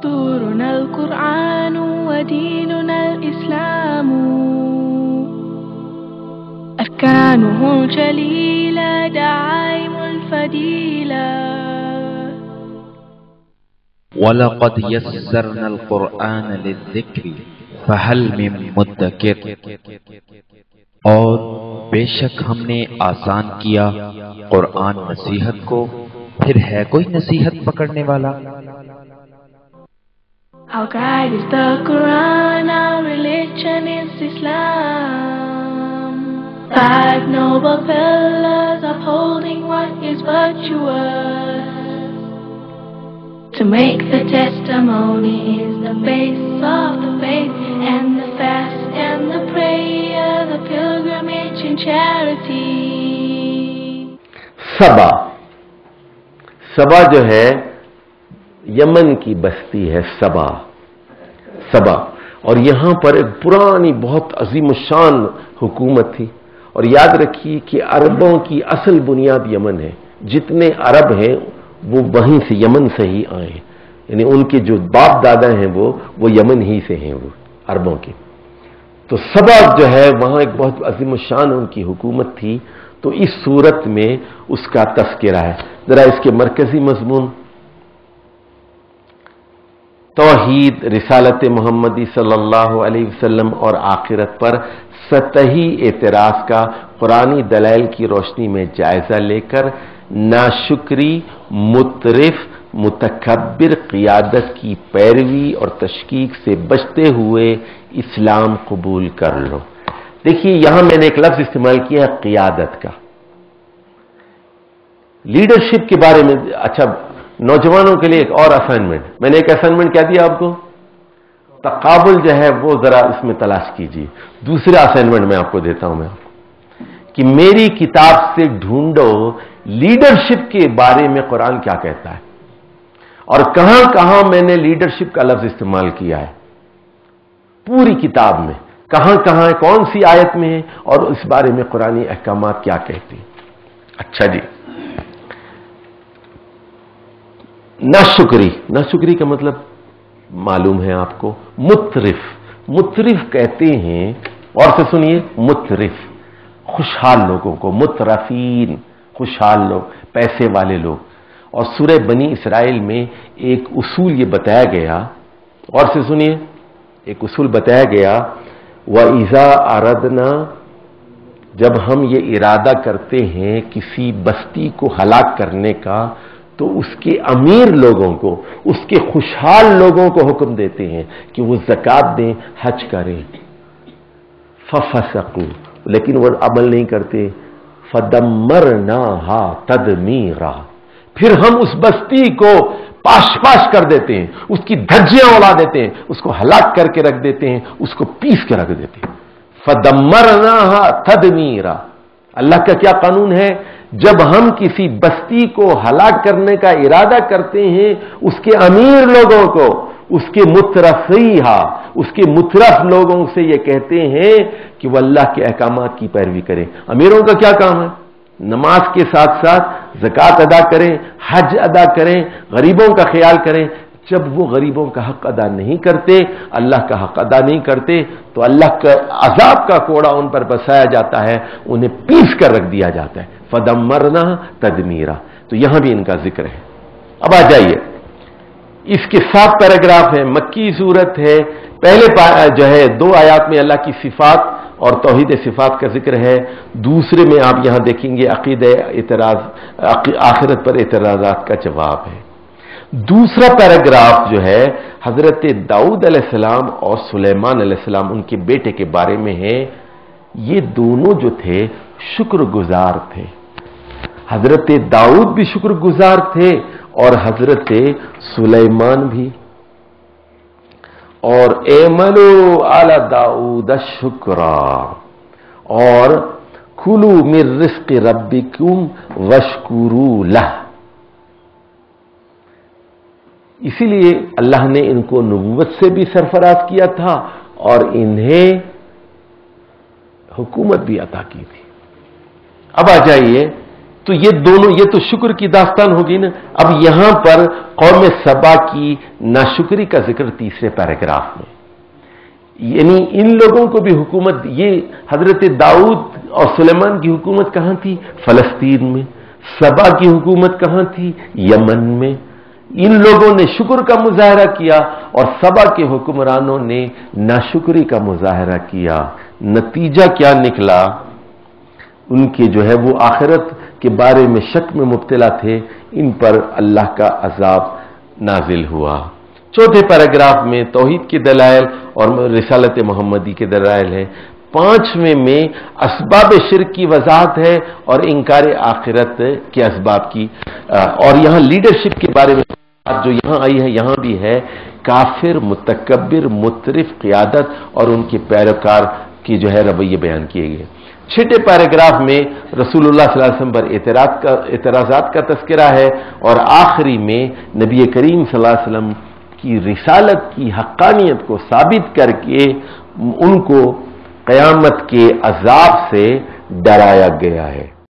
دستورنا القرآن وديننا الإسلام أركانه الجليلة دعائم الفضيلة وَلَقَدْ يَسَّرْنَا الْقُرْآنَ لِلذِّكْرِ فَهَلْ مِن مُّدَّكِرٍ، اور بے شک ہم نے آسان کیا قرآن نصیحت کو، پھر ہے کوئی نصیحت پکڑنے والا؟ Our guide is the Quran, our religion is Islam. 5 noble pillars upholding what is virtuous. To make the testimony is the base of the faith, and the fast and the prayer, the pilgrimage and charity. سبا جو ہے یمن کی بستی ہے، سبا اور یہاں پر ایک پرانی بہت عظیم الشان حکومت تھی، اور یاد رکھیے کہ عربوں کی اصل بنیاد یمن ہے، جتنے عرب ہیں وہ وہیں سے یمن سے ہی آئے ہیں، یعنی ان کے جو باپ دادا ہیں وہ یمن ہی سے ہیں، وہ عربوں کے۔ تو سبا جو ہے وہاں ایک بہت عظیم الشان ان کی حکومت تھی، تو اس صورت میں اس کا تذکرہ ہے۔ ذرا اس کے مرکزی مضمون توحید، رسالت محمدی صلی اللہ علیہ وسلم اور آخرت پر سطحی اعتراض کا قرآنی دلائل کی روشنی میں جائزہ لے کر ناشکری، مترف، متکبر قیادت کی پیروی اور تشکیک سے بچتے ہوئے اسلام قبول کر لو۔ دیکھیے یہاں میں نے ایک لفظ استعمال کیا ہے قیادت کا، لیڈرشپ کے بارے میں۔ اچھا، نوجوانوں کے لیے ایک اور اسائنمنٹ، میں نے ایک اسائنمنٹ کیا دیا آپ کو، تقابل جو ہے وہ ذرا اس میں تلاش کیجیے۔ دوسرا اسائنمنٹ میں آپ کو دیتا ہوں، میں آپ کو کہ میری کتاب سے ڈھونڈو لیڈرشپ کے بارے میں قرآن کیا کہتا ہے، اور کہاں کہاں میں نے لیڈرشپ کا لفظ استعمال کیا ہے پوری کتاب میں، کہاں کہاں کون سی آیت میں ہے، اور اس بارے میں قرآنی احکامات کیا کہتے ہیں۔ اچھا جی، ناشکری کا مطلب معلوم ہے آپ کو، مترف کہتے ہیں، اور سے سنیے، مترف خوشحال لوگوں کو، مترفین خوشحال لوگ، پیسے والے لوگ۔ اور سورہ بنی اسرائیل میں ایک اصول یہ بتایا گیا، اور سے سنیے، ایک اصول بتایا گیا، وَإِذَا أَرَدْنَا، جب ہم یہ ارادہ کرتے ہیں کسی بستی کو ہلاک کرنے کا، تو اس کے امیر لوگوں کو، اس کے خوشحال لوگوں کو حکم دیتے ہیں کہ وہ زکوٰۃ دیں، حج کریں، فَفَسَقُوا، لیکن وہ عمل نہیں کرتے، فَدَمَّرْنَاهَا تَدْمِيرًا، پھر ہم اس بستی کو پاش کر دیتے ہیں، اس کی دھجیاں اڑا دیتے ہیں، اس کو ہلاک کر کے رکھ دیتے ہیں، اس کو پیس کے رکھ دیتے ہیں۔ فَدَمَّرْنَاهَا تَدْمِيرًا، اللہ کا کیا قانون ہے، جب ہم کسی بستی کو ہلاک کرنے کا ارادہ کرتے ہیں، اس کے امیر لوگوں کو، اس کے مترف لوگوں سے یہ کہتے ہیں کہ وہ اللہ کے احکامات کی پیروی کریں۔ امیروں کا کیا کام ہے، نماز کے ساتھ ساتھ زکوٰۃ ادا کریں، حج ادا کریں، غریبوں کا خیال کریں۔ جب وہ غریبوں کا حق ادا نہیں کرتے، اللہ کا حق ادا نہیں کرتے، تو اللہ کا عذاب کا کوڑا ان پر برسایا جاتا ہے، انہیں پیس کر رکھ دیا جاتا ہے۔ فَدَمَّرْنَا تَدْمِيرًا، تو یہاں بھی ان کا ذکر ہے۔ اب آ جائیے، اس کے 7 پیراگراف ہیں، مکی صورت ہے۔ پہلے جو ہے 2 آیات میں اللہ کی صفات اور توحید صفات کا ذکر ہے، دوسرے میں آپ یہاں دیکھیں گے آخرت پر اعتراضات کا جواب ہے۔ دوسرا پیراگراف جو ہے حضرت داؤد علیہ السلام اور سلیمان علیہ السلام، ان کے بیٹے کے بارے میں ہے۔ یہ دونوں جو تھے شکر گزار تھے، حضرت داؤد بھی شکر گزار تھے اور حضرت سلیمان بھی۔ اور اعملوا علی داؤد شکرا، اور کلوا من رزق ربکم واشکروا لہ، اسی لیے اللہ نے ان کو نبوت سے بھی سرفراز کیا تھا اور انہیں حکومت بھی عطا کی تھی۔ اب آ جائیے تو یہ دونوں، یہ تو شکر کی داستان ہوگی نا. اب یہاں پر قوم سبا کی ناشکری کا ذکر تیسرے پیراگراف میں، یعنی ان لوگوں کو بھی حکومت، یہ حضرت داؤد اور سلیمان کی حکومت کہاں تھی؟ فلسطین میں. سبا کی حکومت کہاں تھی؟ یمن میں. ان لوگوں نے شکر کا مظاہرہ کیا اور سبا کے حکمرانوں نے ناشکری کا مظاہرہ کیا. نتیجہ کیا نکلا؟ ان کے جو ہے وہ آخرت کے بارے میں شک میں مبتلا تھے، ان پر اللہ کا عذاب نازل ہوا. چوتھے پیراگراف میں توحید کے دلائل اور رسالت محمدی کے دلائل ہے. پانچویں میں اسباب شرک کی وضاحت ہے اور انکار آخرت کے اسباب کی. اور یہاں لیڈرشپ کے بارے میں جو یہاں آئی ہے، یہاں بھی ہے کافر، متکبر، مترف قیادت اور ان کے پیروکار کی جو ہے رویے بیان کیے گئے. چھٹے پیراگراف میں رسول اللہ صلی اللہ علیہ وسلم پر اعتراضات کا تذکرہ ہے اور آخری میں نبی کریم صلی اللہ علیہ وسلم کی رسالت کی حقانیت کو ثابت کر کے ان کو قیامت کے عذاب سے ڈرایا گیا ہے.